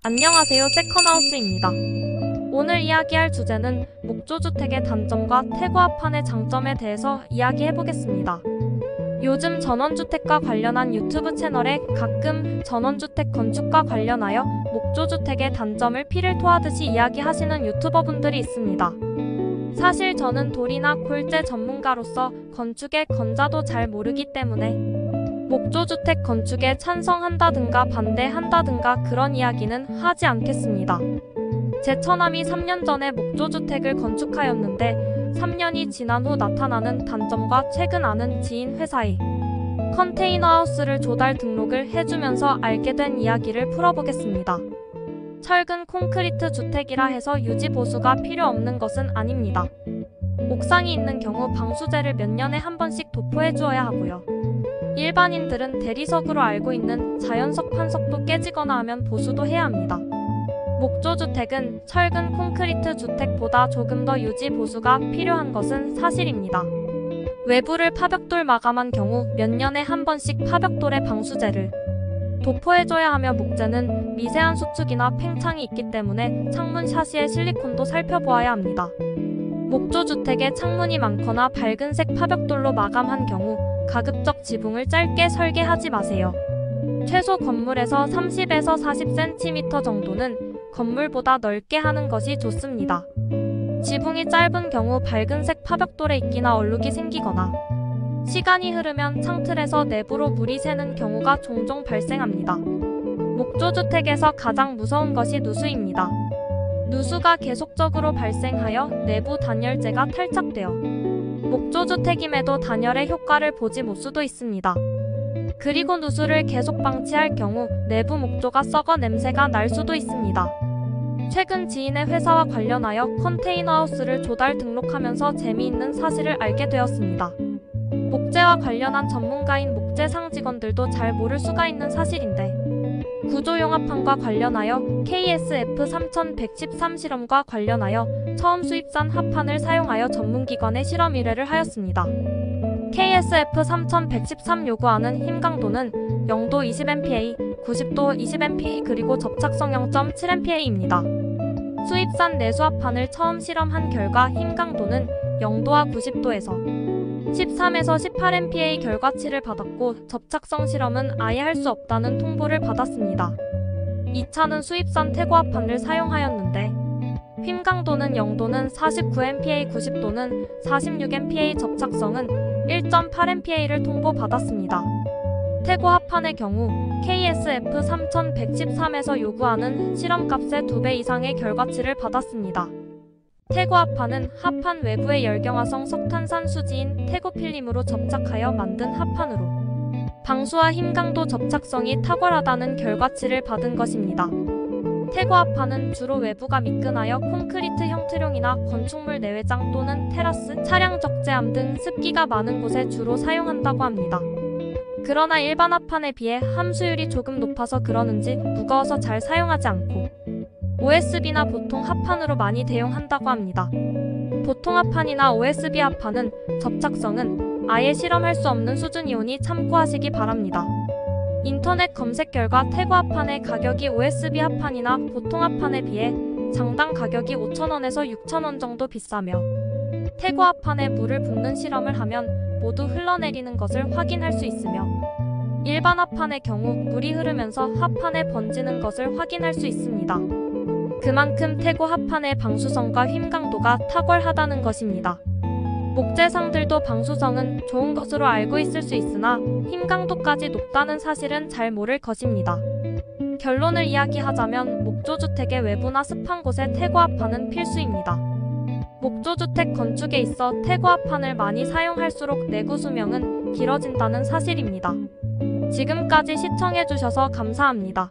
안녕하세요, 세컨하우스입니다. 오늘 이야기할 주제는 목조주택의 단점과 태고 합판의 장점에 대해서 이야기해보겠습니다. 요즘 전원주택과 관련한 유튜브 채널에 가끔 전원주택 건축과 관련하여 목조주택의 단점을 피를 토하듯이 이야기하시는 유튜버분들이 있습니다. 사실 저는 돌이나 골재 전문가로서 건축의 건자도 잘 모르기 때문에 목조주택 건축에 찬성한다든가 반대한다든가 그런 이야기는 하지 않겠습니다. 제 처남이 3년 전에 목조주택을 건축하였는데 3년이 지난 후 나타나는 단점과 최근 아는 지인 회사에 컨테이너하우스를 조달 등록을 해주면서 알게 된 이야기를 풀어보겠습니다. 철근 콘크리트 주택이라 해서 유지 보수가 필요 없는 것은 아닙니다. 옥상이 있는 경우 방수제를 몇 년에 한 번씩 도포해 주어야 하고요. 일반인들은 대리석으로 알고 있는 자연석 판석도 깨지거나 하면 보수도 해야 합니다. 목조주택은 철근 콘크리트 주택보다 조금 더 유지 보수가 필요한 것은 사실입니다. 외부를 파벽돌 마감한 경우 몇 년에 한 번씩 파벽돌에 방수제를 도포해줘야 하며 목재는 미세한 수축이나 팽창이 있기 때문에 창문 샤시의 실리콘도 살펴보아야 합니다. 목조주택에 창문이 많거나 밝은색 파벽돌로 마감한 경우 가급적 지붕을 짧게 설계하지 마세요. 최소 건물에서 30에서 40cm 정도는 건물보다 넓게 하는 것이 좋습니다. 지붕이 짧은 경우 밝은색 파벽돌에 이끼나 얼룩이 생기거나 시간이 흐르면 창틀에서 내부로 물이 새는 경우가 종종 발생합니다. 목조주택에서 가장 무서운 것이 누수입니다. 누수가 계속적으로 발생하여 내부 단열재가 탈착되어 목조주택임에도 단열의 효과를 보지 못 수도 있습니다. 그리고 누수를 계속 방치할 경우 내부 목조가 썩어 냄새가 날 수도 있습니다. 최근 지인의 회사와 관련하여 컨테이너하우스를 조달 등록하면서 재미있는 사실을 알게 되었습니다. 목재와 관련한 전문가인 목재상 직원들도 잘 모를 수가 있는 사실인데 구조용합판과 관련하여 KSF3113 실험과 관련하여 처음 수입산 합판을 사용하여 전문기관에 실험 의뢰를 하였습니다. KSF3113 요구하는 힘 강도는 0도 20MPa, 90도 20MPa 그리고 접착성 0.7MPa입니다. 수입산 내수합판을 처음 실험한 결과 힘 강도는 0도와 90도에서 13에서 18MPa 결과치를 받았고 접착성 실험은 아예 할 수 없다는 통보를 받았습니다. 2차는 수입산 태고합판을 사용하였는데 힘 강도는 0도는 49MPa, 90도는 46MPa, 접착성은 1.8MPa를 통보받았습니다. 태고합판의 경우 KSF3113에서 요구하는 실험값의 2배 이상의 결과치를 받았습니다. 태고합판은 합판 외부의 열경화성 석탄산 수지인 태고필름으로 접착하여 만든 합판으로 방수와 힘강도 접착성이 탁월하다는 결과치를 받은 것입니다. 태고합판은 주로 외부가 미끈하여 콘크리트 형태룡이나 건축물 내외장 또는 테라스, 차량 적재함 등 습기가 많은 곳에 주로 사용한다고 합니다. 그러나 일반 합판에 비해 함수율이 조금 높아서 그러는지 무거워서 잘 사용하지 않고 OSB나 보통 합판으로 많이 대용한다고 합니다. 보통 합판이나 OSB 합판은 접착성은 아예 실험할 수 없는 수준이오니 참고하시기 바랍니다. 인터넷 검색 결과 태고 합판의 가격이 OSB 합판이나 보통 합판에 비해 장당 가격이 5,000원에서 6,000원 정도 비싸며 태고 합판에 물을 붓는 실험을 하면 모두 흘러내리는 것을 확인할 수 있으며 일반 합판의 경우 물이 흐르면서 합판에 번지는 것을 확인할 수 있습니다. 그만큼 태고 합판의 방수성과 힘 강도가 탁월하다는 것입니다. 목재상들도 방수성은 좋은 것으로 알고 있을 수 있으나 힘 강도까지 높다는 사실은 잘 모를 것입니다. 결론을 이야기하자면 목조주택의 외부나 습한 곳에 태고 합판은 필수입니다. 목조주택 건축에 있어 태고 합판을 많이 사용할수록 내구 수명은 길어진다는 사실입니다. 지금까지 시청해주셔서 감사합니다.